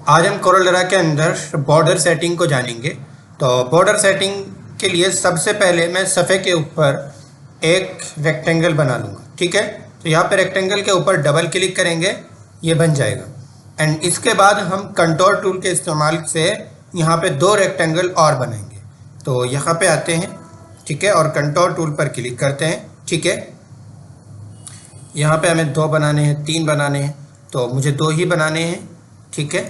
आज हम कोरल के अंदर बॉर्डर सेटिंग को जानेंगे। तो बॉर्डर सेटिंग के लिए सबसे पहले मैं सफ़े के ऊपर एक रेक्टेंगल बना लूँगा। ठीक है, तो यहाँ पे रेक्टेंगल के ऊपर डबल क्लिक करेंगे, ये बन जाएगा। एंड इसके बाद हम कंटोर टूल के इस्तेमाल से यहाँ पे दो रेक्टेंगल और बनाएंगे। तो यहाँ पे आते हैं, ठीक है, और कंटोर टूल पर क्लिक करते हैं। ठीक है, यहाँ पे हमें दो बनाने हैं, तीन बनाने हैं, तो मुझे दो ही बनाने हैं। ठीक है,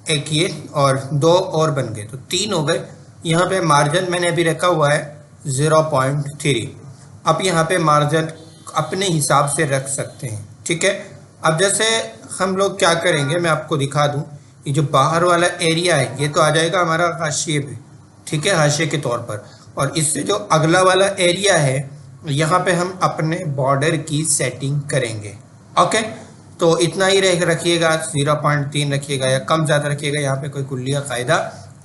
एक ये और दो और बन गए, तो तीन हो गए। यहाँ पे मार्जिन मैंने अभी रखा हुआ है 0.3। अब यहाँ पे मार्जिन अपने हिसाब से रख सकते हैं। ठीक है, अब जैसे हम लोग क्या करेंगे, मैं आपको दिखा दूँ। ये जो बाहर वाला एरिया है ये तो आ जाएगा हमारा हाशिए पे, ठीक है, हाशिए के तौर पर। और इससे जो अगला वाला एरिया है यहाँ पे हम अपने बॉर्डर की सेटिंग करेंगे। ओके, तो इतना ही रखिएगा, 0.3 रखिएगा या कम ज़्यादा रखिएगा, यहाँ पे कोई कुल्लिया क़ायदा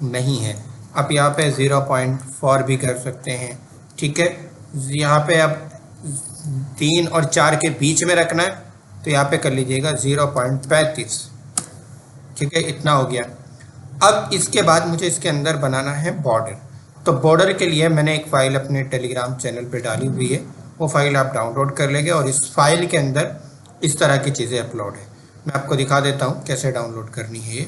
नहीं है। आप यहाँ पे 0.4 भी कर सकते हैं। ठीक है, यहाँ पे अब 3 और 4 के बीच में रखना है, तो यहाँ पे कर लीजिएगा 0.35। ठीक है, इतना हो गया। अब इसके बाद मुझे इसके अंदर बनाना है बॉर्डर। तो बॉर्डर के लिए मैंने एक फ़ाइल अपने टेलीग्राम चैनल पे डाली हुई है, वो फाइल आप डाउनलोड कर लेंगे और इस फाइल के अंदर इस तरह की चीज़ें अपलोड है। मैं आपको दिखा देता हूँ कैसे डाउनलोड करनी है। ये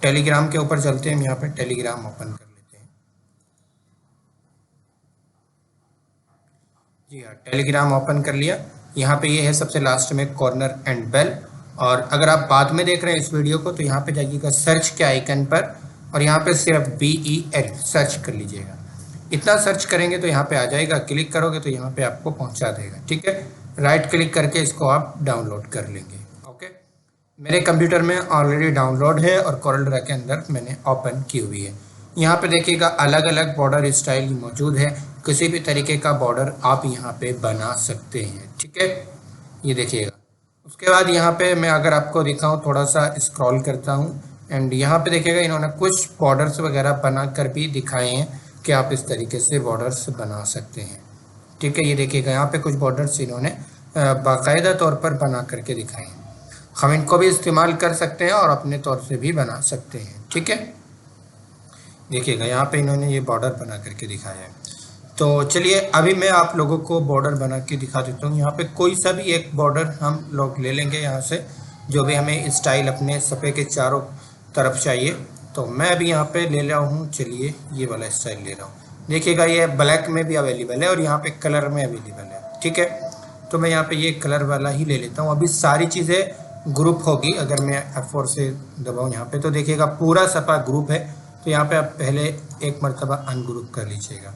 टेलीग्राम के ऊपर चलते हैं, हम यहाँ पे टेलीग्राम ओपन कर लेते हैं। जी हाँ, टेलीग्राम ओपन कर लिया। यहाँ पे ये है सबसे लास्ट में कॉर्नर एंड बेल। और अगर आप बाद में देख रहे हैं इस वीडियो को, तो यहाँ पे जाइएगा सर्च के आइकन पर और यहाँ पे सिर्फ BEL सर्च कर लीजिएगा। इतना सर्च करेंगे तो यहाँ पे आ जाएगा, क्लिक करोगे तो यहाँ पे आपको पहुँचा देगा। ठीक है, राइट क्लिक करके इसको आप डाउनलोड कर लेंगे। ओके, मेरे कंप्यूटर में ऑलरेडी डाउनलोड है और कोरल ड्रा के अंदर मैंने ओपन की हुई है। यहाँ पे देखिएगा अलग अलग बॉर्डर स्टाइल मौजूद है, किसी भी तरीके का बॉर्डर आप यहाँ पे बना सकते हैं। ठीक है, ये देखिएगा। उसके बाद यहाँ पे मैं अगर आपको दिखाऊँ, थोड़ा सा स्क्रॉल करता हूँ एंड यहाँ पे देखिएगा इन्होंने कुछ बॉर्डर्स वगैरह बना कर भी दिखाए हैं कि आप इस तरीके से बॉर्डर्स बना सकते हैं। ठीक है, ये देखिएगा यहाँ पे कुछ बॉर्डर्स इन्होंने बाकायदा तौर पर बना करके दिखाए हैं। हम इनको भी इस्तेमाल कर सकते हैं और अपने तौर से भी बना सकते हैं। ठीक है, देखिएगा यहाँ पे इन्होंने ये बॉर्डर बना करके दिखाया है। तो चलिए अभी मैं आप लोगों को बॉर्डर बना के दिखा देता हूँ। यहाँ पे कोई सा भी एक बॉर्डर हम लोग ले लेंगे यहाँ से, जो भी हमें स्टाइल अपने सफ़े के चारों तरफ चाहिए। तो मैं अभी यहाँ पे ले रहा हूँ, चलिए ये वाला स्टाइल ले रहा हूँ। देखिएगा ये ब्लैक में भी अवेलेबल है और यहाँ पे कलर में अवेलेबल है। ठीक है, तो मैं यहाँ पे ये कलर वाला ही ले लेता हूँ। अभी सारी चीज़ें ग्रुप होगी, अगर मैं F4 से दबाऊँ यहाँ पे तो देखिएगा पूरा सफ़ा ग्रुप है। तो यहाँ पे आप पहले एक मरतबा अनग्रुप कर लीजिएगा।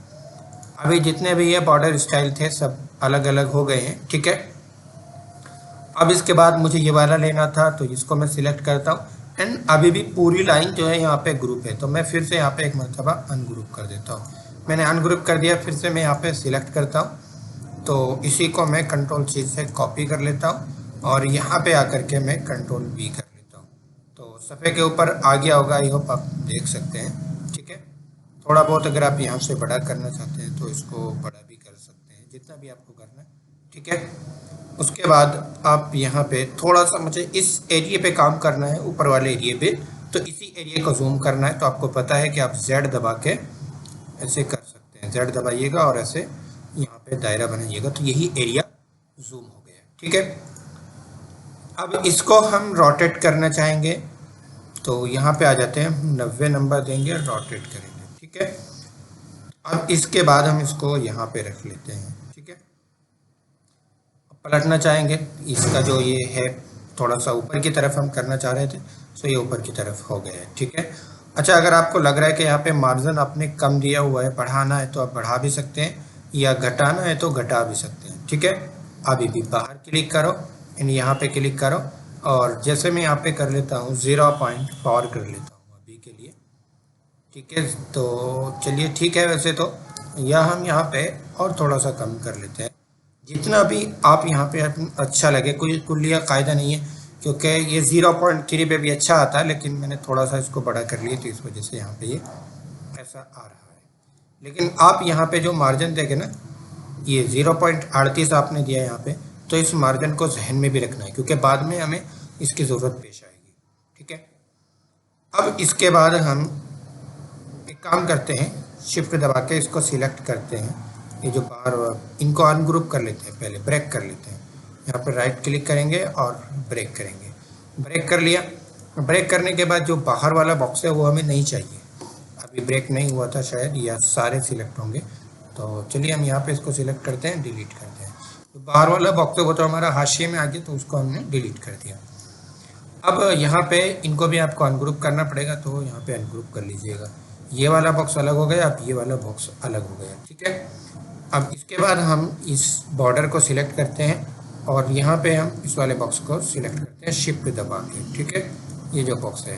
अभी जितने भी ये बॉर्डर स्टाइल थे सब अलग अलग हो गए हैं। ठीक है, अब इसके बाद मुझे ये वाला लेना था, तो इसको मैं सिलेक्ट करता हूँ एंड अभी भी पूरी लाइन जो है यहाँ पे ग्रुप है, तो मैं फिर से यहाँ पे एक मरतबा अनग्रुप कर देता हूँ। मैंने अनग्रुप कर दिया, फिर से मैं यहाँ पे सिलेक्ट करता हूँ। तो इसी को मैं कंट्रोल-C से कॉपी कर लेता हूँ और यहाँ पे आकर के मैं कंट्रोल-V कर लेता हूँ। तो सफ़े के ऊपर आ गया होगा, आई होप आप देख सकते हैं। ठीक है, थोड़ा बहुत अगर आप यहाँ से बड़ा करना चाहते हैं तो इसको बड़ा भी कर सकते हैं, जितना भी आपको करना है। ठीक है, उसके बाद आप यहाँ पे थोड़ा सा मुझे इस एरिया पे काम करना है, ऊपर वाले एरिया पे, तो इसी एरिया को जूम करना है। तो आपको पता है कि आप Z दबा के ऐसे कर सकते हैं, Z दबाइएगा और ऐसे यहाँ पे दायरा बनाइएगा, तो यही एरिया जूम हो गया। ठीक है, अब इसको हम रोटेट करना चाहेंगे तो यहाँ पे आ जाते हैं, 90 नंबर देंगे, रोटेट करेंगे। ठीक है, अब इसके बाद हम इसको यहाँ पे रख लेते हैं। ठीक है, पलटना चाहेंगे, इसका जो ये है थोड़ा सा ऊपर की तरफ हम करना चाह रहे थे, तो ये ऊपर की तरफ हो गया है। ठीक है, अच्छा अगर आपको लग रहा है कि यहाँ पे मार्जिन आपने कम दिया हुआ है, बढ़ाना है तो आप बढ़ा भी सकते हैं या घटाना है तो घटा भी सकते हैं। ठीक है, अभी भी बाहर क्लिक करो एंड यहाँ पे क्लिक करो और जैसे मैं यहाँ पे कर लेता हूँ 0.4 कर लेता हूँ अभी के लिए। ठीक है, तो चलिए ठीक है, वैसे तो या हम यहाँ पे और थोड़ा सा कम कर लेते हैं, जितना भी आप यहाँ पे अच्छा लगे। कोई कुल्लिया क़ायदा नहीं है, क्योंकि ये 0.3 पे भी अच्छा आता है, लेकिन मैंने थोड़ा सा इसको बड़ा कर लिया तो इस वजह से यहाँ पे ये ऐसा आ रहा है। लेकिन आप यहाँ पे जो मार्जिन देखें ना, ये 0.38 आपने दिया यहाँ पे, तो इस मार्जिन को जहन में भी रखना है, क्योंकि बाद में हमें इसकी ज़रूरत पेश आएगी। ठीक है, अब इसके बाद हम एक काम करते हैं, शिफ्ट दबा के इसको सिलेक्ट करते हैं। ये जो बाहर इनको अनग्रुप कर लेते हैं, पहले ब्रेक कर लेते हैं। यहाँ पर राइट क्लिक करेंगे और ब्रेक करेंगे। ब्रेक कर लिया। ब्रेक करने के बाद जो बाहर वाला बॉक्स है वो हमें नहीं चाहिए, अभी ब्रेक नहीं हुआ था शायद, या सारे सिलेक्ट होंगे। तो चलिए हम यहाँ पे इसको सिलेक्ट करते हैं, डिलीट करते हैं। तो बाहर वाला बॉक्स है वो तो हमारा हाशिए में आ गया, तो उसको हमने डिलीट कर दिया। अब यहाँ पे इनको भी आपको अनग्रुप करना पड़ेगा, तो यहाँ पे अनग्रुप कर लीजिएगा। ये वाला बॉक्स अलग हो गया, अब ये वाला बॉक्स अलग हो गया, ठीक है। अब इसके बाद हम इस बॉर्डर को सिलेक्ट करते हैं और यहाँ पे हम इस वाले बॉक्स को सिलेक्ट करते हैं शिफ्ट दबा के, ठीक है। ये जो बॉक्स है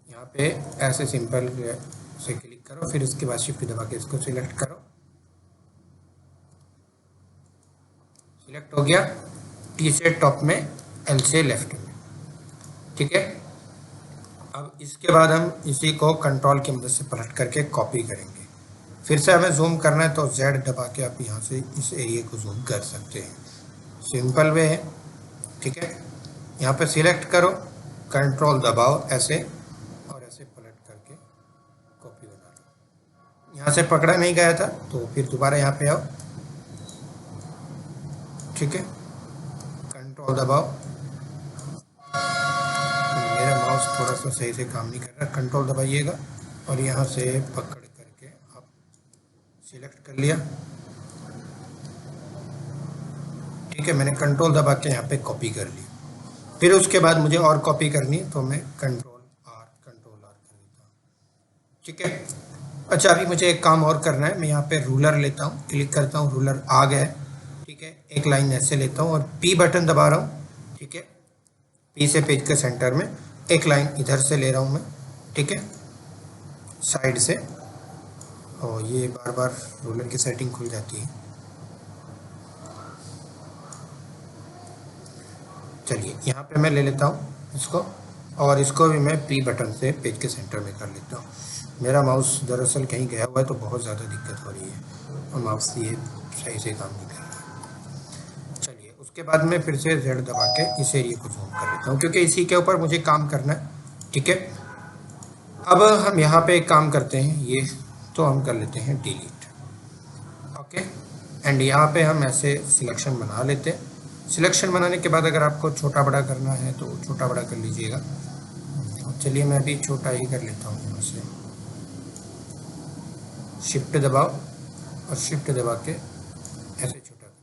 यहाँ पे ऐसे सिंपल से क्लिक करो, फिर उसके बाद शिफ्ट दबा के इसको सिलेक्ट करो। सिलेक्ट हो गया, टी से टॉप में, एल से लेफ्ट में, ठीक है। अब इसके बाद हम इसी को कंट्रोल की मदद से पलट करके कॉपी करेंगे। फिर से हमें जूम करना है तो Z दबा के आप यहाँ से इस एरिया को जूम कर सकते हैं, सिंपल वे है, ठीक है। यहाँ पे सिलेक्ट करो, कंट्रोल दबाओ ऐसे, और ऐसे पलट करके कॉपी बना लो। यहाँ से पकड़ा नहीं गया था तो फिर दोबारा यहाँ पे आओ, ठीक है। कंट्रोल दबाओ, मेरा माउस थोड़ा सा सही से काम नहीं कर रहा, कंट्रोल दबाइएगा और यहाँ से पकड़ करके आप सिलेक्ट कर लिया, ठीक है। मैंने कंट्रोल दबा के यहाँ पे कॉपी कर ली। फिर उसके बाद मुझे और कॉपी करनी है तो मैं कंट्रोल आर कर देता हूँ, ठीक है। अच्छा, अभी मुझे एक काम और करना है, मैं यहाँ पे रूलर लेता हूँ, क्लिक करता हूँ, रूलर आ गया है, ठीक है। एक लाइन ऐसे लेता हूँ और P बटन दबा रहा हूँ, ठीक है। P से पेज के सेंटर में एक लाइन इधर से ले रहा हूँ मैं, ठीक है, साइड से। और ये बार बार रूलर की सेटिंग खुल जाती है। चलिए यहाँ पे मैं ले लेता हूँ इसको, और इसको भी मैं P बटन से पेज के सेंटर में कर लेता हूँ। मेरा माउस दरअसल कहीं गया हुआ है तो बहुत ज़्यादा दिक्कत हो रही है और माउस ये सही से काम नहीं कर रहा। चलिए उसके बाद मैं फिर से Z दबा के इस एरिया को जूम कर लेता हूँ, क्योंकि इसी के ऊपर मुझे काम करना है, ठीक है। अब हम यहाँ पे एक काम करते हैं, ये तो हम कर लेते हैं डिलीट, ओके। एंड यहाँ पे हम ऐसे सिलेक्शन बना लेते हैं। सिलेक्शन बनाने के बाद अगर आपको छोटा बड़ा करना है तो छोटा बड़ा कर लीजिएगा। चलिए मैं अभी छोटा ही कर लेता हूँ, यहाँ से शिफ्ट दबाओ और शिफ्ट दबा के ऐसे छोटा कर।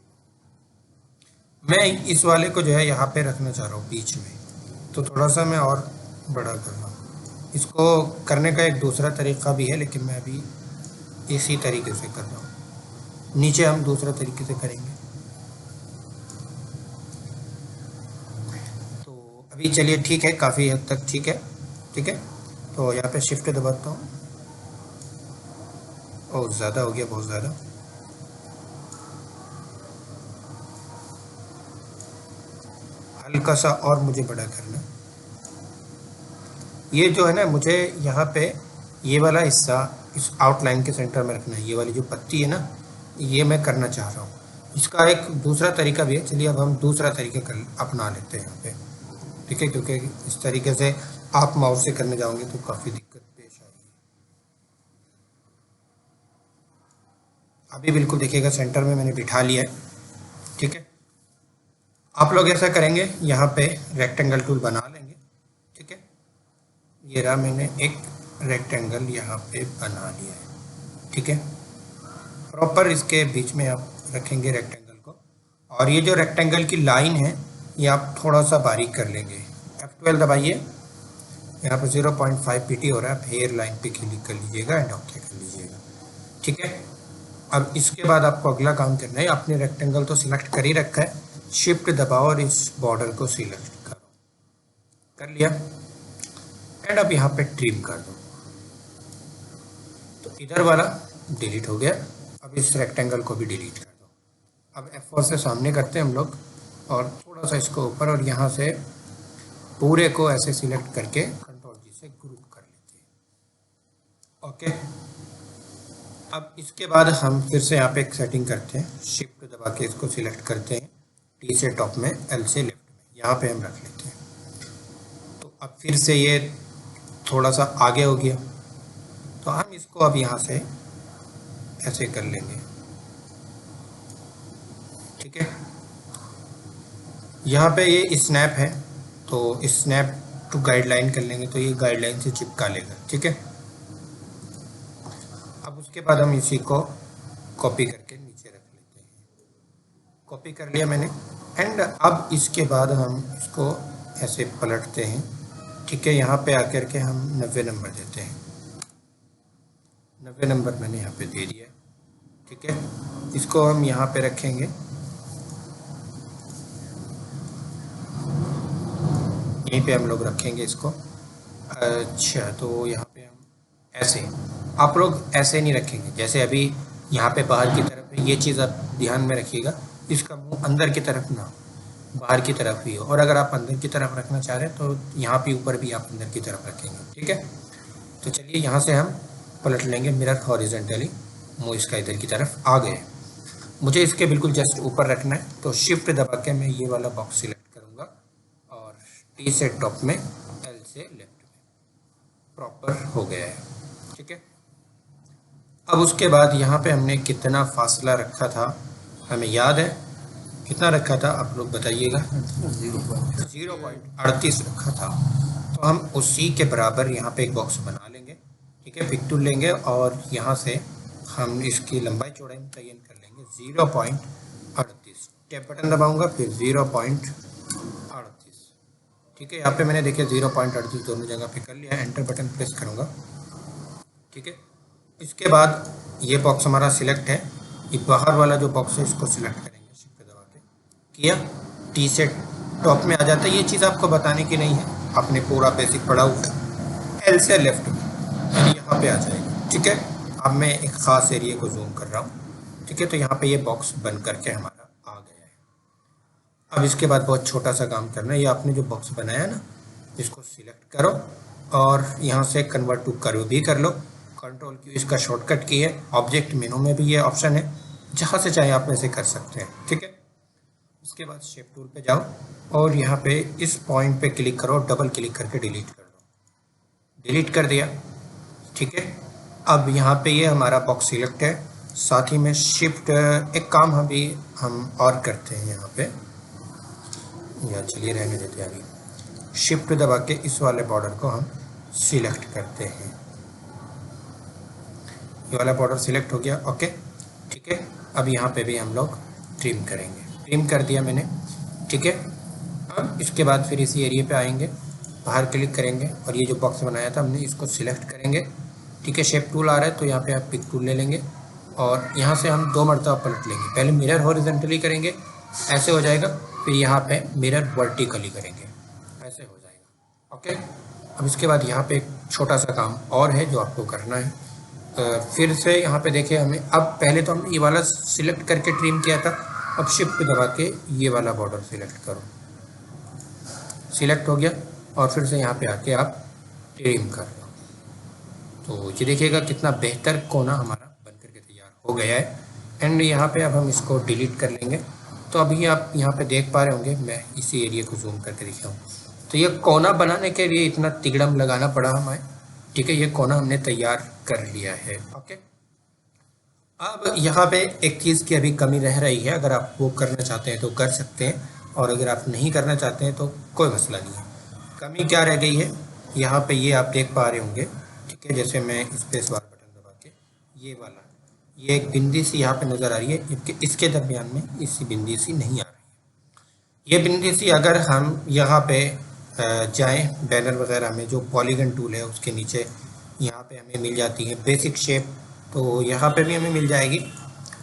मैं इस वाले को जो है यहाँ पे रखना चाह रहा हूँ बीच में, तो थोड़ा सा मैं और बड़ा कर रहा हूँ। इसको करने का एक दूसरा तरीका भी है, लेकिन मैं अभी इसी तरीके से कर रहा हूँ। नीचे हम दूसरा तरीके से करेंगे। तो अभी चलिए ठीक है, काफ़ी हद तक ठीक है, ठीक है। तो यहाँ पे शिफ्ट दबाता हूँ, ओह ज़्यादा हो गया, बहुत ज़्यादा। हल्का सा और मुझे बड़ा करना। ये जो है ना, मुझे यहाँ पे ये वाला हिस्सा इस आउटलाइन के सेंटर में रखना है। ये वाली जो पत्ती है ना, ये मैं करना चाह रहा हूँ। इसका एक दूसरा तरीका भी है, चलिए अब हम दूसरा तरीका कर अपना लेते हैं यहाँ पे, ठीक है। क्योंकि इस तरीके से आप माउस से करने जाओगे तो काफ़ी दिक्कत पेश आएगी। अभी बिल्कुल देखिएगा सेंटर में मैंने बिठा लिया है, ठीक है। आप लोग ऐसा करेंगे, यहाँ पे रेक्टेंगल टूल बना लेंगे, ठीक है। ये रहा, मैंने एक रेक्टेंगल यहाँ पे बना लिया है, ठीक है। प्रॉपर इसके बीच में आप रखेंगे रेक्टेंगल को, और ये जो रेक्टेंगल की लाइन है ये आप थोड़ा सा बारीक कर लेंगे। F12 दबाइए, यहाँ पे 0.5 pt हो रहा है, आप हेयर लाइन पे क्लिक कर लीजिएगा एंड ओके कर लीजिएगा, ठीक है। अब इसके बाद आपको अगला काम करना है, आपने रेक्टेंगल तो सिलेक्ट कर ही रखा है, शिफ्ट दबाओ और इस बॉर्डर को सिलेक्ट करो, कर लिया। एंड अब यहाँ पे ट्रिम कर दो, तो इधर वाला डिलीट हो गया। अब इस रेक्टेंगल को भी डिलीट कर दो। अब F4 से सामने करते हैं हम लोग, और थोड़ा सा इसको ऊपर, और यहाँ से पूरे को ऐसे सिलेक्ट करके कंट्रोल जी से ग्रुप कर लेते हैं, ओके। अब इसके बाद हम फिर से यहाँ पे एक सेटिंग करते हैं, शिफ्ट दबा के इसको सिलेक्ट करते हैं, T से टॉप में, L से लेफ्ट में, यहाँ पे हम रख लेते हैं। अब फिर से ये थोड़ा सा आगे हो गया, तो हम इसको अब यहाँ से ऐसे कर लेंगे, ठीक है। यहाँ पे ये स्नैप है, तो स्नैप टू गाइडलाइन कर लेंगे, तो ये गाइडलाइन से चिपका लेगा, ठीक है। अब उसके बाद हम इसी को कॉपी करके नीचे रख लेते हैं। कॉपी कर लिया मैंने, एंड अब इसके बाद हम इसको ऐसे पलटते हैं, ठीक है। यहाँ पे आकर के हम 90 नंबर देते हैं, 90 नंबर मैंने यहाँ पे दे दिया, ठीक है। इसको हम यहाँ पे रखेंगे, यहीं पे हम लोग रखेंगे इसको। अच्छा, तो यहाँ पे हम ऐसे, आप लोग ऐसे नहीं रखेंगे, जैसे अभी यहाँ पे बाहर की तरफ है, ये चीज़ आप ध्यान में रखिएगा, इसका मुंह अंदर की तरफ ना, बाहर की तरफ ही हो। और अगर आप अंदर की तरफ रखना चाह रहे हैं तो यहाँ पे ऊपर भी आप अंदर की तरफ रखेंगे, ठीक है। तो चलिए यहाँ से हम पलट लेंगे मिरर हॉरिजॉन्टली, मुँह इसका इधर की तरफ आ गए। मुझे इसके बिल्कुल जस्ट ऊपर रखना है, तो शिफ्ट दबा के मैं ये वाला बॉक्स सिलेक्ट करूँगा और टी से टॉप में, एल से लेफ्ट में, प्रॉपर हो गया है, ठीक है। अब उसके बाद यहाँ पे हमने कितना फासला रखा था, हमें याद है कितना रखा था, आप लोग बताइएगा। 0.38 रखा था। तो हम उसी के बराबर यहाँ पे एक बॉक्स बना लेंगे, ठीक है। पिक टूल लेंगे और यहाँ से हम इसकी लंबाई चौड़ाई मुतय्यन कर लेंगे 0.38। टैप बटन दबाऊंगा, फिर 0.38, ठीक है। यहाँ पे मैंने देखिए 0.38 दोनों जगह पे कर लिया, एंटर बटन प्रेस करूँगा, ठीक है। इसके बाद ये बॉक्स हमारा सिलेक्ट है, ये बाहर वाला जो बॉक्स है इसको सिलेक्ट करेंगे, शिफ्ट दबा के किया, टी से टॉप में आ जाता है। ये चीज़ आपको बताने की नहीं है, आपने पूरा बेसिक पढ़ा हुआ है। एल से लेफ्ट में यानी यहाँ पे आ जाएगा, ठीक है। अब मैं एक ख़ास एरिया को जूम कर रहा हूँ, ठीक है। तो यहाँ पे ये बॉक्स बन करके हमारा आ गया है। अब इसके बाद बहुत छोटा सा काम करना है, ये आपने जो बॉक्स बनाया ना, इसको सिलेक्ट करो और यहाँ से कन्वर्ट टू कर्व भी कर लो। कंट्रोल क्यू इसका शॉर्टकट की है, ऑब्जेक्ट मेनू में भी ये ऑप्शन है, जहाँ से चाहे आप ऐसे कर सकते हैं, ठीक है। उसके बाद शेप टूल पे जाओ और यहाँ पे इस पॉइंट पे क्लिक करो, डबल क्लिक करके डिलीट कर दो, डिलीट कर दिया, ठीक है। अब यहाँ पे ये हमारा बॉक्स सिलेक्ट है, साथ ही में शिफ्ट, एक काम हम और करते हैं यहाँ पे, या चलिए रहने देते हैं, अभी शिफ्ट दबा के इस वाले बॉर्डर को हम सिलेक्ट करते हैं। ये वाला बॉर्डर सिलेक्ट हो गया, ओके, ठीक है। अब यहाँ पे भी हम लोग ट्रिम करेंगे, ट्रिम कर दिया मैंने, ठीक है। अब इसके बाद फिर इसी एरिया पे आएंगे, बाहर क्लिक करेंगे और ये जो बॉक्स बनाया था हमने इसको सिलेक्ट करेंगे, ठीक है। शेप टूल आ रहा है तो यहाँ पे आप पिक टूल ले लेंगे और यहाँ से हम 2 मरतबा पलट लेंगे। पहले मिरर हॉरिजॉन्टली करेंगे, ऐसे हो जाएगा, फिर यहाँ पे मिरर वर्टिकली करेंगे, ऐसे हो जाएगा, ओके। अब इसके बाद यहाँ पे एक छोटा सा काम और है जो आपको करना है। फिर से यहाँ पे देखिए हमें, अब पहले तो हमने ये वाला सिलेक्ट करके ट्रिम किया था, अब शिफ्ट दबा के ये वाला बॉर्डर सिलेक्ट करो, सिलेक्ट हो गया और फिर से यहाँ पे आके आप ट्रिम कर लो। तो ये देखिएगा कितना बेहतर कोना हमारा बन करके तैयार हो गया है। एंड यहाँ पे अब हम इसको डिलीट कर लेंगे। तो अभी आप यहाँ पे देख पा रहे होंगे, मैं इसी एरिया को जूम करके दिखाऊँ, तो ये कोना बनाने के लिए इतना तिगड़म लगाना पड़ा हमें, ठीक है। ये कोना हमने तैयार कर लिया है, ओके। अब यहाँ पे एक चीज़ की अभी कमी रह रही है, अगर आप वो करना चाहते हैं तो कर सकते हैं, और अगर आप नहीं करना चाहते हैं तो कोई मसला नहीं है। कमी क्या रह गई है, यहाँ पे ये आप देख पा रहे होंगे, ठीक है। जैसे मैं स्पेस बार बटन दबा के ये वाला, ये एक बिंदी सी यहाँ पे नज़र आ रही है, इसके दरमियान में इसी बिंदी सी नहीं आ रही है। ये बिंदी सी अगर हम यहाँ पे जाएं बैनर वगैरह में, जो पॉलीगन टूल है उसके नीचे यहाँ पे हमें मिल जाती है बेसिक शेप, तो यहाँ पे भी हमें मिल जाएगी,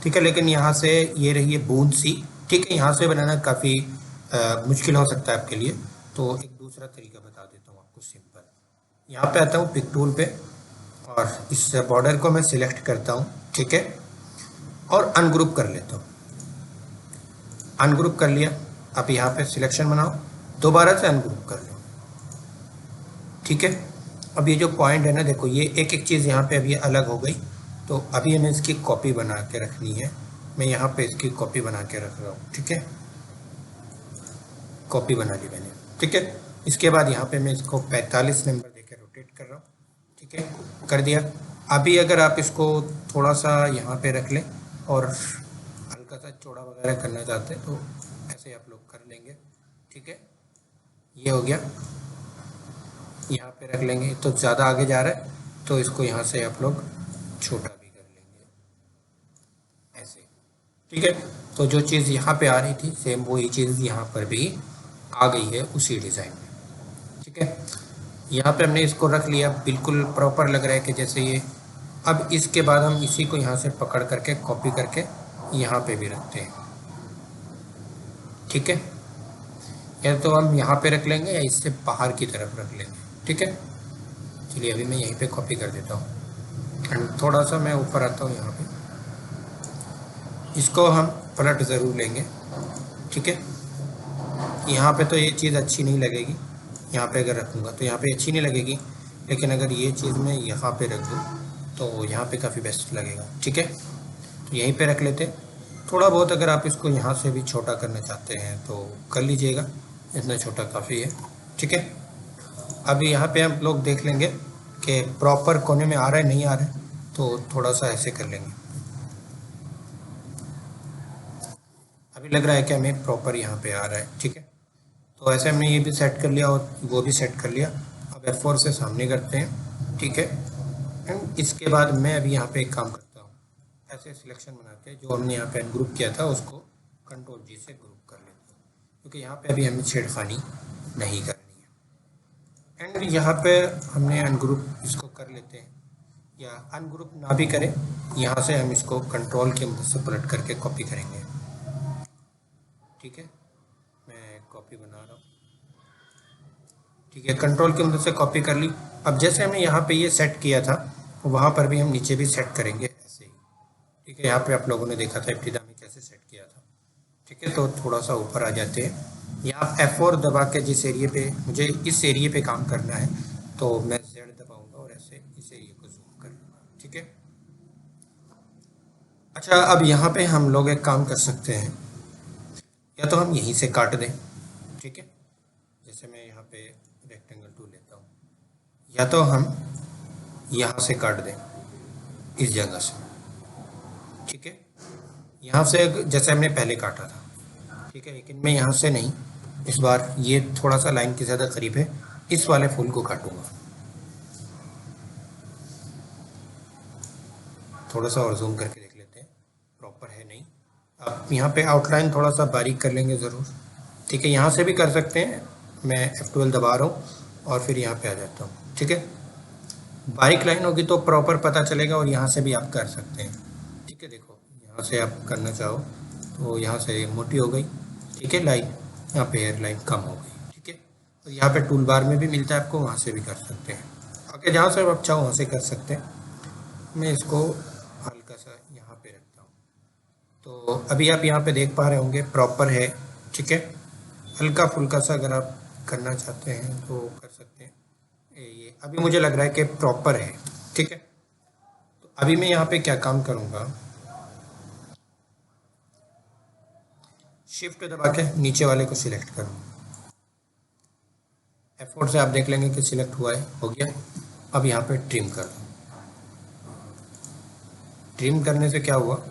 ठीक है। लेकिन यहाँ से ये रही है बूंद सी, ठीक है। यहाँ से बनाना काफ़ी मुश्किल हो सकता है आपके लिए, तो एक दूसरा तरीका बता देता हूँ आपको, सिंपल। यहाँ पे आता हूँ पिक टूल पे और इस बॉर्डर को मैं सिलेक्ट करता हूँ, ठीक है, और अनग्रुप कर लेता हूँ। अनग्रुप कर लिया, अब यहाँ पे सिलेक्शन बनाओ, दोबारा से अनग्रुप कर लो, ठीक है। अब ये जो पॉइंट है ना, देखो ये एक एक चीज़ यहाँ पे अभी अलग हो गई, तो अभी हमें इसकी कॉपी बना के रखनी है। मैं यहाँ पे इसकी कॉपी बना के रख रहा हूँ, ठीक है, कॉपी बना ली मैंने, ठीक है। इसके बाद यहाँ पे मैं इसको 45 नंबर देकर रोटेट कर रहा हूँ, ठीक है, कर दिया। अभी अगर आप इसको थोड़ा सा यहाँ पे रख लें और हल्का सा चौड़ा वगैरह करना चाहते हैं तो ऐसे आप लोग कर लेंगे, ठीक है। ये हो गया, यहाँ पे रख लेंगे। तो ज़्यादा आगे जा रहा है तो इसको यहाँ से आप लोग छोटा भी कर लेंगे ऐसे, ठीक है। तो जो चीज़ यहाँ पे आ रही थी सेम वही चीज़ यहाँ पर भी आ गई है उसी डिज़ाइन में, ठीक है। यहाँ पे हमने इसको रख लिया, बिल्कुल प्रॉपर लग रहा है कि जैसे ये। अब इसके बाद हम इसी को यहाँ से पकड़ करके कॉपी करके यहाँ पे भी रखते हैं, ठीक है। या तो हम यहाँ पे रख लेंगे या इससे बाहर की तरफ रख लेंगे, ठीक है। चलिए अभी मैं यहीं पे कॉपी कर देता हूँ एंड थोड़ा सा मैं ऊपर आता हूँ। यहाँ पे इसको हम पलट ज़रूर लेंगे, ठीक है। यहाँ पे तो ये चीज़ अच्छी नहीं लगेगी, यहाँ पे अगर रखूँगा तो यहाँ पे अच्छी नहीं लगेगी, लेकिन अगर ये चीज़ मैं यहाँ पे रख दूँ तो यहाँ पे काफ़ी बेस्ट लगेगा, ठीक है। तो यहीं पे रख लेते। थोड़ा बहुत अगर आप इसको यहाँ से भी छोटा करना चाहते हैं तो कर लीजिएगा, इतना छोटा काफ़ी है, ठीक है। अभी यहाँ पे हम लोग देख लेंगे कि प्रॉपर कोने में आ रहा है नहीं आ रहा है, तो थोड़ा सा ऐसे कर लेंगे। अभी लग रहा है कि हमें प्रॉपर यहाँ पे आ रहा है, ठीक है। तो ऐसे हमने ये भी सेट कर लिया और वो भी सेट कर लिया। अब F4 से सामने करते हैं, ठीक है। एंड इसके बाद मैं अभी यहाँ पे एक काम करता हूँ, ऐसे सिलेक्शन बनाते हैं जो हमने यहाँ पे ग्रुप किया था उसको कंट्रोल G से ग्रुप कर लेते हैं, क्योंकि यहाँ पे अभी हमें छेड़खानी नहीं करनी है। एंड यहाँ पे हमने अनग्रुप इसको कर लेते हैं, या अनग्रुप ना भी करें, यहाँ से हम इसको कंट्रोल की मदद से पलट करके कॉपी करेंगे, ठीक है। मैं कॉपी बना रहा हूँ, ठीक है। कंट्रोल की मदद से कॉपी कर ली। अब जैसे हमने यहाँ पे ये सेट किया था वहाँ पर भी हम नीचे भी सेट करेंगे ऐसे ही, ठीक है। यहाँ पे आप लोगों ने देखा था इब्तिदा में कैसे सेट किया था, ठीक है। तो थोड़ा सा ऊपर आ जाते हैं। यहाँ F4 दबा के जिस एरिए पे मुझे इस एरिए पे काम करना है तो मैं Z दबाऊंगा और ऐसे इस एरिए को जूम कर लूँगा, ठीक है। अच्छा, अब यहाँ पे हम लोग एक काम कर सकते हैं, या तो हम यहीं से काट दें, ठीक है। जैसे मैं यहाँ पे रेक्टेंगल टूल लेता हूँ, या तो हम यहाँ से काट दें इस जगह से, ठीक है। यहाँ से जैसे हमने पहले काटा था, ठीक है, लेकिन मैं यहाँ से नहीं, इस बार ये थोड़ा सा लाइन के ज़्यादा करीब है, इस वाले फूल को काटूंगा। थोड़ा सा और जूम करके देख लेते हैं प्रॉपर है नहीं। आप यहाँ पे आउटलाइन थोड़ा सा बारीक कर लेंगे ज़रूर, ठीक है। यहाँ से भी कर सकते हैं, मैं F12 दबा रहा हूँ और फिर यहाँ पे आ जाता हूँ, ठीक है। बारीक लाइन होगी तो प्रॉपर पता चलेगा और यहाँ से भी आप कर सकते हैं, ठीक है। देखो यहाँ से आप करना चाहो तो यहाँ से मोटी हो गई, ठीक है लाइन, यहाँ पे एयर लाइन कम हो गई, ठीक है। तो यहाँ पे टूल बार में भी मिलता है आपको, वहाँ से भी कर सकते हैं। ओके, जहाँ से आप चाहो वहाँ से कर सकते हैं। मैं इसको हल्का सा यहाँ पे रखता हूँ, तो अभी आप यहाँ पे देख पा रहे होंगे प्रॉपर है, ठीक है। हल्का फुल्का सा अगर आप करना चाहते हैं तो कर सकते हैं। ये अभी मुझे लग रहा है कि प्रॉपर है, ठीक है। तो अभी मैं यहाँ पे क्या काम करूँगा, शिफ्ट दबा के नीचे वाले को सिलेक्ट करूँ। F4 से आप देख लेंगे कि सिलेक्ट हुआ है, हो गया। अब यहाँ पे ट्रिम कर दो। ट्रिम करने से क्या हुआ,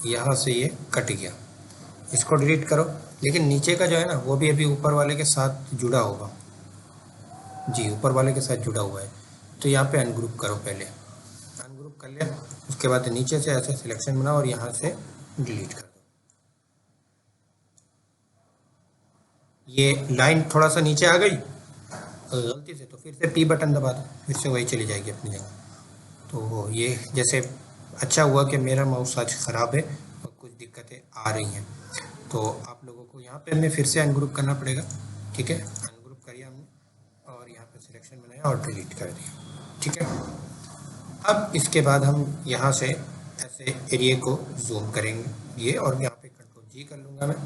यहाँ से ये कट गया। इसको डिलीट करो, लेकिन नीचे का जो है ना वो भी अभी ऊपर वाले के साथ जुड़ा होगा, जी ऊपर वाले के साथ जुड़ा हुआ है। तो यहाँ पे अनग्रुप करो, पहले अनग्रुप कर लिया, उसके बाद नीचे से ऐसे सिलेक्शन बनाओ और यहाँ से डिलीट कर दो। ये लाइन थोड़ा सा नीचे आ गई गलती से, तो फिर से P बटन दबा दो, फिर से वही चली जाएगी अपनी जगह। तो ये जैसे अच्छा हुआ कि मेरा माउस आज ख़राब है और कुछ दिक्कतें आ रही हैं, तो आप लोगों को यहाँ पे हमें फिर से अनग्रुप करना पड़ेगा, ठीक है। अनग्रुप करिए हमने और यहाँ पे सिलेक्शन बनाया और डिलीट कर दिया, ठीक है। अब इसके बाद हम यहाँ से ऐसे एरिया को जूम करेंगे ये, और यहाँ पे कंट्रोल G कर लूँगा मैं,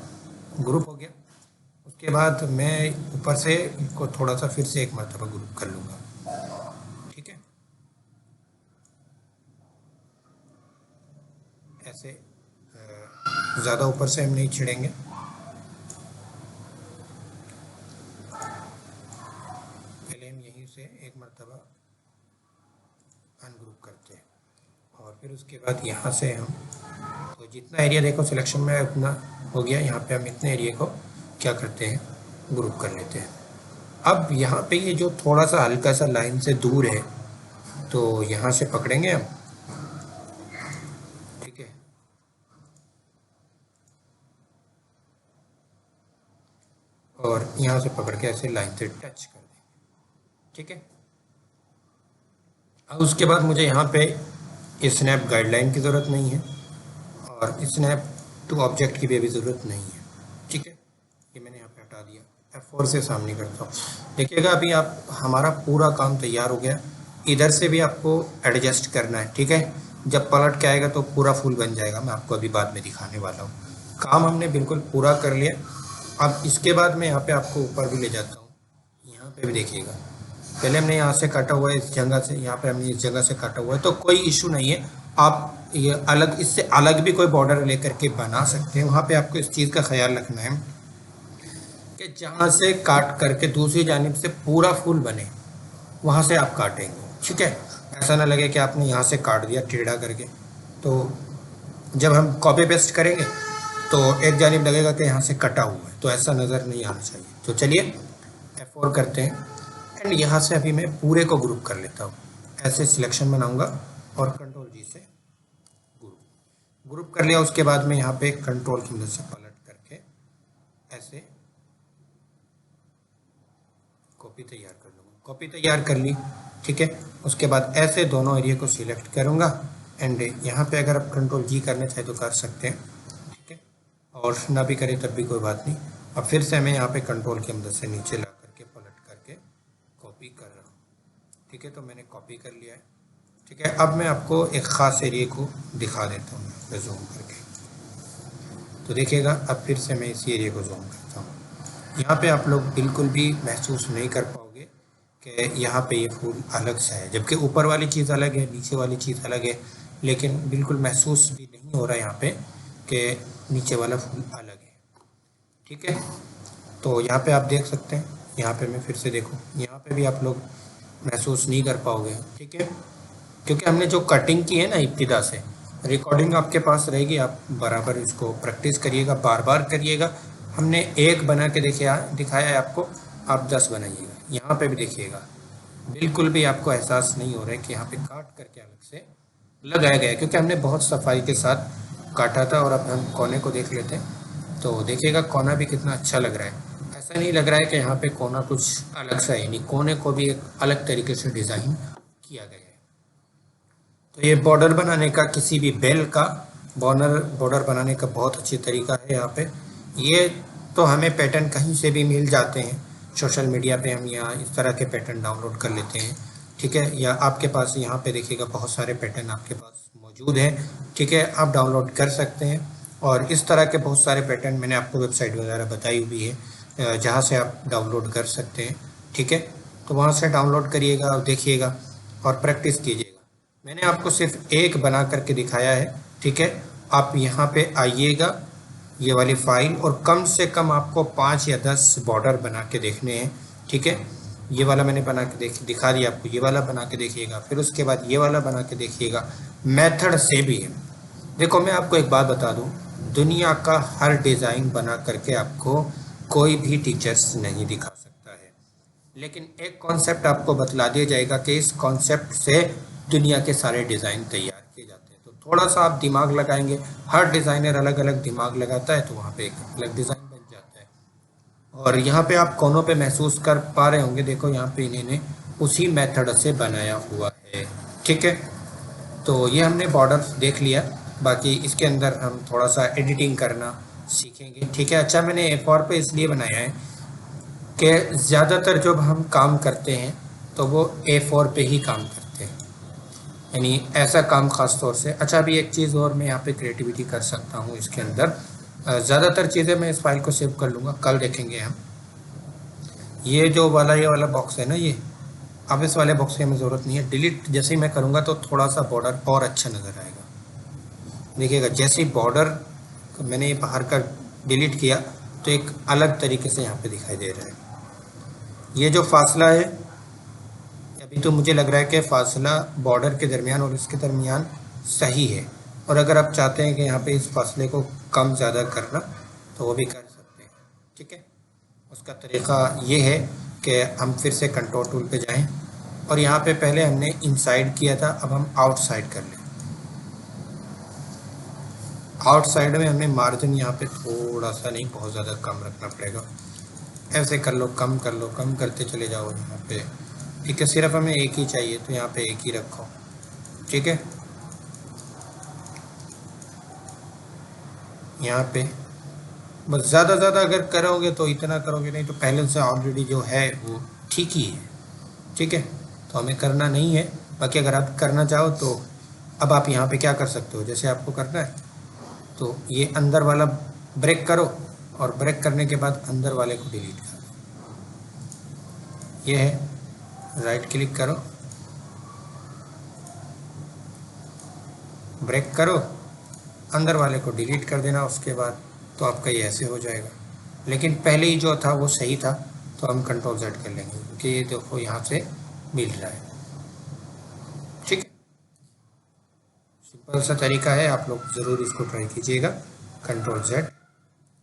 ग्रुप हो गया। उसके बाद मैं ऊपर से इनको थोड़ा सा फिर से एक मरतबा ग्रुप कर लूँगा, ठीक है। ऐसे ज़्यादा ऊपर से हम नहीं छिड़ेंगे, सेम यहीं से एक मरतबा अनग्रुप करते हैं और फिर उसके बाद यहाँ से हम तो जितना एरिया देखो सिलेक्शन में उतना हो गया। यहाँ पे हम इतने एरिया को क्या करते हैं, ग्रुप कर लेते हैं। अब यहाँ पे ये जो थोड़ा सा हल्का सा लाइन से दूर है तो यहाँ से पकड़ेंगे हम, ठीक है। और यहाँ से पकड़ के ऐसे लाइन से टच कर देंगे, ठीक है। अब उसके बाद मुझे यहाँ पे स्नैप गाइडलाइन की ज़रूरत नहीं है और स्नैप टू ऑब्जेक्ट की भी अभी ज़रूरत नहीं है, ठीक है। ये मैंने यहाँ पे हटा दिया, F4 से सामने करता हूँ। देखिएगा अभी आप हमारा पूरा काम तैयार हो गया। इधर से भी आपको एडजस्ट करना है, ठीक है। जब पलट के आएगा तो पूरा फूल बन जाएगा, मैं आपको अभी बाद में दिखाने वाला हूँ। काम हमने बिल्कुल पूरा कर लिया। अब इसके बाद मैं यहाँ पे आपको ऊपर भी ले जाता हूँ। यहाँ पे भी देखिएगा, पहले हमने यहाँ से काटा हुआ है इस जगह से, यहाँ पे हमने इस जगह से काटा हुआ है, तो कोई इशू नहीं है। आप ये अलग, इससे अलग भी कोई बॉर्डर लेकर के बना सकते हैं। वहाँ पे आपको इस चीज़ का ख्याल रखना है कि जहाँ से काट करके दूसरी जानिब से पूरा फूल बने, वहाँ से आप काटेंगे, ठीक है। ऐसा ना लगे कि आपने यहाँ से काट दिया टेढ़ा करके, तो जब हम कॉपी पेस्ट करेंगे तो एक जानिब लगेगा कि यहाँ से कटा हुआ है, तो ऐसा नज़र नहीं आना चाहिए। तो चलिए F4 करते हैं एंड यहाँ से अभी मैं पूरे को ग्रुप कर लेता हूँ। ऐसे सिलेक्शन बनाऊँगा और कंट्रोल जी से ग्रुप कर लिया। उसके बाद में यहाँ पे कंट्रोल की मदद से पलट करके ऐसे कॉपी तैयार कर लूँगा। कॉपी तैयार कर ली, ठीक है। उसके बाद ऐसे दोनों एरिया को सिलेक्ट करूँगा एंड यहाँ पे अगर आप कंट्रोल जी करना चाहे तो कर सकते हैं, ठीक है। और ना भी करें तब भी कोई बात नहीं। अब फिर से मैं यहाँ पे कंट्रोल की मदद से नीचे ला करके पलट करके कॉपी कर रहा हूँ, ठीक है। तो मैंने कॉपी कर लिया है, ठीक है। अब मैं आपको एक ख़ास एरिया को दिखा देता हूँ मैं जूम करके। तो देखिएगा अब फिर से मैं इसी एरिया को जूम करता हूँ। यहाँ पे आप लोग बिल्कुल भी महसूस नहीं कर पाओगे कि यहाँ पे ये फूल अलग सा है, जबकि ऊपर वाली चीज़ अलग है, नीचे वाली चीज़ अलग है। लेकिन बिल्कुल महसूस भी नहीं हो रहा है यहाँ पे कि नीचे वाला फूल अलग है, ठीक है। तो यहाँ पे आप देख सकते हैं, यहाँ पे मैं फिर से देखूँ, यहाँ पे भी आप लोग महसूस नहीं कर पाओगे, ठीक है। क्योंकि हमने जो कटिंग की है ना इब्तिदा से, रिकॉर्डिंग आपके पास रहेगी, आप बराबर इसको प्रैक्टिस करिएगा, बार बार करिएगा। हमने एक बना के दिखाया है आपको, आप 10 बनाइएगा। यहाँ पे भी देखिएगा, बिल्कुल भी आपको एहसास नहीं हो रहा है कि यहाँ पे काट करके अलग से लगाया गया है, क्योंकि हमने बहुत सफाई के साथ काटा था। और अब हम कोने को देख लेते हैं, तो देखिएगा कोना भी कितना अच्छा लग रहा है। ऐसा नहीं लग रहा है कि यहाँ पे कोना कुछ अलग सा है, नहीं, कोने को भी एक अलग तरीके से डिज़ाइन किया गया है। तो ये बॉर्डर बनाने का, किसी भी बेल का बॉर्डर बनाने का बहुत अच्छी तरीका है। यहाँ पे ये तो हमें पैटर्न कहीं से भी मिल जाते हैं, सोशल मीडिया पे हम यहाँ इस तरह के पैटर्न डाउनलोड कर लेते हैं, ठीक है। या आपके पास यहाँ पे देखिएगा बहुत सारे पैटर्न आपके पास मौजूद हैं, ठीक है, आप डाउनलोड कर सकते हैं। और इस तरह के बहुत सारे पैटर्न मैंने आपको वेबसाइट वगैरह बताई हुई है जहाँ से आप डाउनलोड कर सकते हैं, ठीक है। तो वहाँ से डाउनलोड करिएगा और देखिएगा और प्रैक्टिस कीजिएगा। मैंने आपको सिर्फ एक बना करके दिखाया है, ठीक है। आप यहाँ पे आइएगा, ये वाली फाइल, और कम से कम आपको 5 या 10 बॉर्डर बना के देखने हैं, ठीक है। ये वाला मैंने बना के दिखा दिया आपको, ये वाला बना के देखिएगा, फिर उसके बाद ये वाला बना के देखिएगा। मेथड से भी है। देखो मैं आपको एक बात बता दूं, दुनिया का हर डिज़ाइन बना करके आपको कोई भी टीचर्स नहीं दिखा सकता है, लेकिन एक कॉन्सेप्ट आपको बतला दिया जाएगा कि इस कॉन्सेप्ट से दुनिया के सारे डिज़ाइन तैयार किए जाते हैं। तो थोड़ा सा आप दिमाग लगाएंगे, हर डिज़ाइनर अलग अलग दिमाग लगाता है, तो वहाँ पे एक अलग डिज़ाइन बन जाता है। और यहाँ पे आप कोनों पे महसूस कर पा रहे होंगे, देखो यहाँ पे इन्होंने उसी मेथड से बनाया हुआ है, ठीक है। तो ये हमने बॉर्डर देख लिया, बाकी इसके अंदर हम थोड़ा सा एडिटिंग करना सीखेंगे, ठीक है। अच्छा, मैंने A4 पे इसलिए बनाया है कि ज़्यादातर जब हम काम करते हैं तो वो A4 पे ही काम करते हैं, यानी ऐसा काम ख़ास तौर से। अच्छा, अभी एक चीज़ और मैं यहाँ पे क्रिएटिविटी कर सकता हूँ इसके अंदर। ज़्यादातर चीज़ें मैं इस फाइल को सेव कर लूँगा, कल देखेंगे हम। ये वाला बॉक्स है ना, ये अब इस वाले बॉक्स की हमें ज़रूरत नहीं है। डिलीट जैसे ही मैं करूँगा तो थोड़ा सा बॉर्डर और अच्छा नज़र आएगा। देखिएगा जैसे ही बॉर्डर मैंने ये बाहर का डिलीट किया तो एक अलग तरीके से यहाँ पे दिखाई दे रहा है। ये जो फासला है अभी तो मुझे लग रहा है कि फासला बॉर्डर के दरमियान और इसके दरमियान सही है, और अगर आप चाहते हैं कि यहाँ पे इस फासले को कम ज़्यादा करना तो वो भी कर सकते हैं। ठीक है, उसका तरीक़ा ये है कि हम फिर से कंट्रोल टूल पे जाएं और यहाँ पे पहले हमने इनसाइड किया था, अब हम आउटसाइड कर लें। आउटसाइड में हमें मार्जिन यहाँ पे थोड़ा सा नहीं, बहुत ज़्यादा कम रखना पड़ेगा। ऐसे कर लो, कम कर लो, कम करते चले जाओ यहाँ पे। ठीक है, सिर्फ हमें एक ही चाहिए तो यहाँ पे एक ही रखो। ठीक है, यहाँ पे बस ज़्यादा अगर करोगे तो इतना करोगे, नहीं तो पहले से ऑलरेडी जो है वो ठीक ही है। ठीक है, तो हमें करना नहीं है। बाकी अगर आप करना चाहो तो अब आप यहाँ पे क्या कर सकते हो, जैसे आपको करना है तो ये अंदर वाला ब्रेक करो और ब्रेक करने के बाद अंदर वाले को डिलीट करो। ये है, राइट क्लिक करो, ब्रेक करो, अंदर वाले को डिलीट कर देना। उसके बाद तो आपका ये ऐसे हो जाएगा, लेकिन पहले ही जो था वो सही था, तो हम कंट्रोल Z कर लेंगे क्योंकि ये देखो यहाँ से मिल रहा है। ठीक है, सिंपल सा तरीका है, आप लोग ज़रूर इसको ट्राई कीजिएगा। Control Z,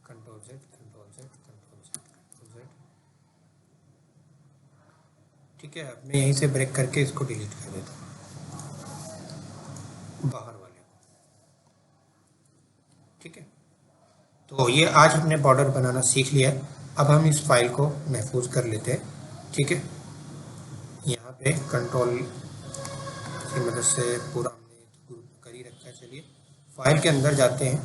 control Z, control Z, control Z, control Z। ठीक है, अब मैं यहीं से ब्रेक करके इसको डिलीट कर देता हूँ, बाहर वाले को। ठीक है, तो ये आज हमने बॉर्डर बनाना सीख लिया। अब हम इस फाइल को महफूज कर लेते हैं। ठीक है, यहाँ पे कंट्रोल की मदद से पूरा हमने ग्रुप कर ही रखा है। चलिए फाइल के अंदर जाते हैं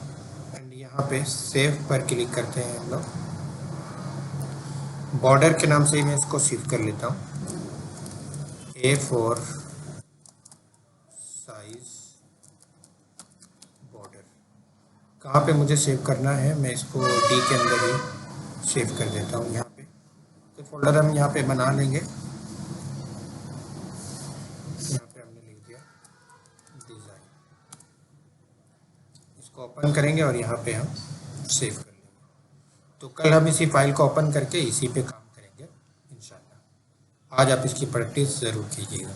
एंड यहाँ पे सेव पर क्लिक करते हैं हम लोग। बॉर्डर के नाम से ही मैं इसको सेव कर लेता हूँ, A4 साइज बॉर्डर। कहाँ पे मुझे सेव करना है, मैं इसको D के अंदर ही सेव कर देता हूँ। यहाँ पे तो फोल्डर हम यहाँ पे बना लेंगे। यहाँ पे हमने लिख दिया डिज़ाइन, इसको ओपन करेंगे और यहाँ पे हम सेव कर लेंगे। तो कल हम इसी फाइल को ओपन करके इसी पे काम करेंगे इंशाल्लाह। आज आप इसकी प्रैक्टिस ज़रूर कीजिएगा।